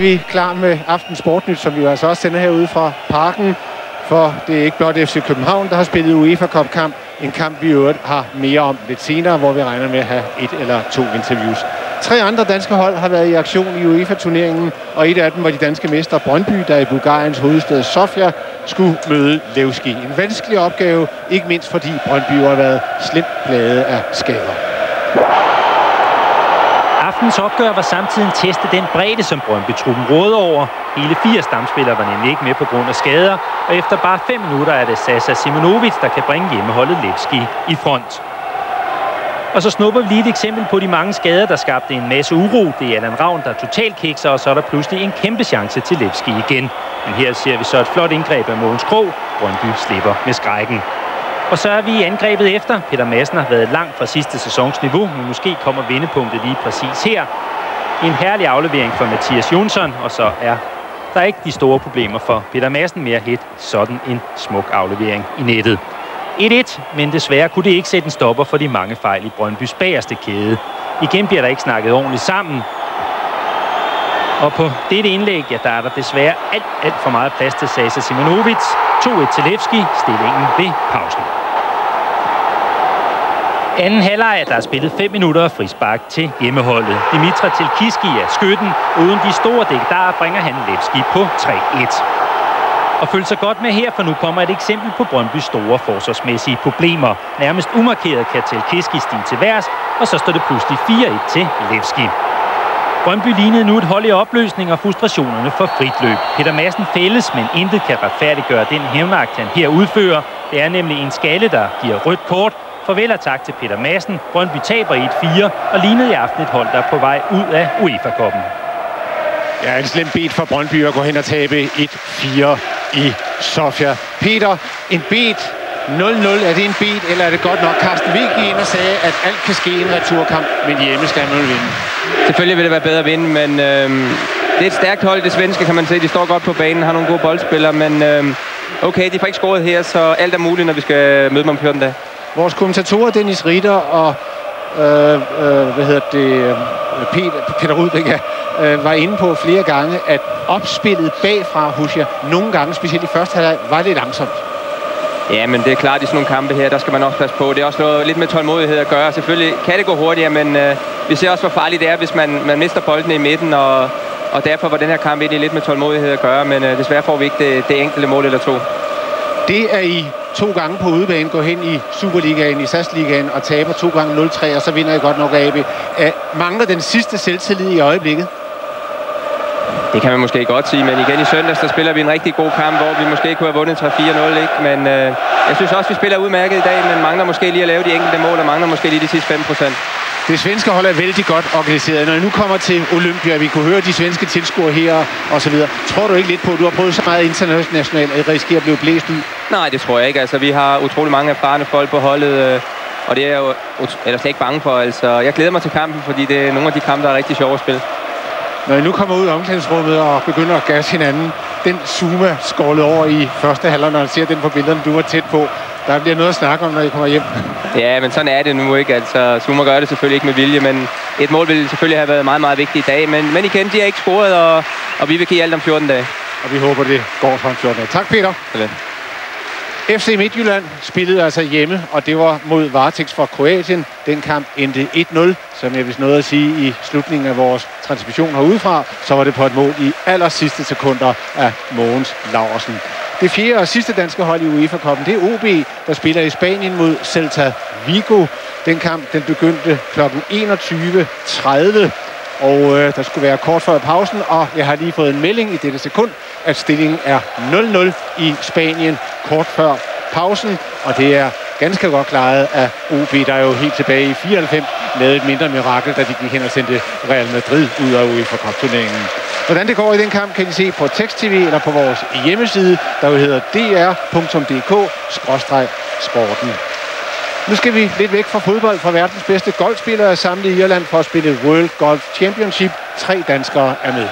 Vi er klar med Aften Sportnyt, som vi altså også sender herude fra Parken. For det er ikke blot FC København, der har spillet UEFA Cup-kamp. En kamp, vi i øvrigt har mere om lidt senere, hvor vi regner med at have 1 eller 2 interviews. 3 andre danske hold har været i aktion i UEFA-turneringen, og et af dem var de danske mestre Brøndby, der i Bulgariens hovedstad Sofia skulle møde Levski. En vanskelig opgave, ikke mindst fordi Brøndby har været slemt plaget af skader. Aftens opgør var samtidig en test af den bredde, som Brøndby-truppen råder over. Hele 4 stamspillere var nemlig ikke med på grund af skader, og efter bare 5 minutter er det Sasa Simonovic, der kan bringe hjemmeholdet Levski i front. Og så snupper vi lige et eksempel på de mange skader, der skabte en masse uro. Det er Allan Ravn, der totalt kikser, og så er der pludselig en kæmpe chance til Levski igen. Men her ser vi så et flot indgreb af Mogens Krog. Brøndby slipper med skrækken. Og så er vi i angrebet efter. Peter Madsen har været langt fra sidste sæsons niveau, men måske kommer vendepunktet lige præcis her. En herlig aflevering for Mathias Jonsson, og så er der ikke de store problemer for Peter Madsen med at hætte sådan en smuk aflevering i nettet. 1-1, men desværre kunne det ikke sætte en stopper for de mange fejl i Brøndbys bagerste kæde. Igen bliver der ikke snakket ordentligt sammen. Og på dette indlæg, ja, der er der desværre alt for meget plads til Sasa Simonovic. 2-1 til Levski, stillingen ved pausen. Anden halvleg, der er spillet 5 minutter og frispark til hjemmeholdet. Dimitra Telkiski er skytten. Uden de store dækdarer bringer han Levski på 3-1. Og følg så godt med her, for nu kommer et eksempel på Brøndbys store forsvarsmæssige problemer. Nærmest umarkeret kan Telkiski stige til værs, og så står det pludselig 4-1 til Levski. Brøndby lignede nu et hold i opløsning, og frustrationerne for frit løb. Peter Madsen fælles, men intet kan retfærdiggøre den hævnagt, han her udfører. Det er nemlig en skalle, der giver rødt kort. Farvel og tak til Peter Madsen. Brøndby taber 1-4 og lignede i aften et hold, der er på vej ud af UEFA-koppen. Ja, en slem bed for Brøndby at gå hen og tabe 1-4 i Sofia. Peter, en bed 0-0, er det en bed, eller er det godt nok? Carsten Wiig gik ind og sagde, at alt kan ske i en returkamp, men hjemme skal man vinde. Selvfølgelig vil det være bedre at vinde, men det er et stærkt hold, det svenske, kan man se. De står godt på banen, har nogle gode boldspillere, men okay, de får ikke scoret her, så alt er muligt, når vi skal møde dem om 14 dage. Vores kommentatorer Dennis Ritter og Peter Rudbæk var inde på flere gange, at opspillet bagfra hos jer nogle gange, specielt i første halvleg, var lidt langsomt. Ja, men det er klart, i sådan nogle kampe her, der skal man også passe på. Det er også noget lidt med tålmodighed at gøre. Selvfølgelig kan det gå hurtigere, men vi ser også, hvor farligt det er, hvis man mister boldene i midten, og derfor var den her kamp egentlig lidt med tålmodighed at gøre, men desværre får vi ikke det enkelte mål eller 2. Det er I 2 gange på udebane, går hen i Superligaen, i SAS-ligaen og taber 2 gange 0-3, og så vinder I godt nok AB. Mangler den sidste selvtillid i øjeblikket? Det kan man måske godt sige, men igen i søndags, der spiller vi en rigtig god kamp, hvor vi måske kunne have vundet 3-4-0, ikke? Men jeg synes også, vi spiller udmærket i dag, men mangler måske lige at lave de enkelte mål, og mangler måske lige de sidste 5%. Det svenske hold er vældig godt organiseret. Når I nu kommer til Olympia, vi kunne høre de svenske tilskuere her og så videre. Tror du ikke lidt på, at du har prøvet så meget internationalt, at I risikerer at blive blæst ud? Nej, det tror jeg ikke. Altså, vi har utrolig mange erfarne folk på holdet, og det er jeg jo slet ikke bange for. Altså, jeg glæder mig til kampen, fordi det er nogle af de kampe, der er rigtig sjove at spille. Når I nu kommer ud i omklædningsrummet og begynder at gasse hinanden, den Zuma skålet over i første halvleg, når man ser den på billederne, du var tæt på. Der bliver noget at snakke om, når I kommer hjem. Ja, men sådan er det nu ikke. Altså, Zuma gør det selvfølgelig ikke med vilje, men et mål ville selvfølgelig have været meget, meget vigtigt i dag. Men igen, de har ikke scoret, og vi vil give alt om 14 dage. Og vi håber, det går fra 14 dage. Tak, Peter. Ja. FC Midtjylland spillede altså hjemme, og det var mod Varteks fra Kroatien. Den kamp endte 1-0, som jeg vist nåede at sige i slutningen af vores transmission herudefra. Så var det på et mål i aller sidste sekunder af Mogens Laursen. Det 4. og sidste danske hold i UEFA-koppen, det er OB, der spiller i Spanien mod Celta Vigo. Den kamp, den begyndte kl. 21.30, og der skulle være kort før pausen, og jeg har lige fået en melding i dette sekund, at stillingen er 0-0 i Spanien kort før pausen, og det er ganske godt klaret af OB, der jo helt tilbage i 94 lavede et mindre mirakel, da de gik hen og sendte Real Madrid ud af UEFA-turneringen. Hvordan det går i den kamp, kan I se på Tekst-TV eller på vores hjemmeside, der jo hedder dr.dk/sporten. Nu skal vi lidt væk fra fodbold, fra verdens bedste golfspillere samlet i Irland for at spille World Golf Championship. 3 danskere er med.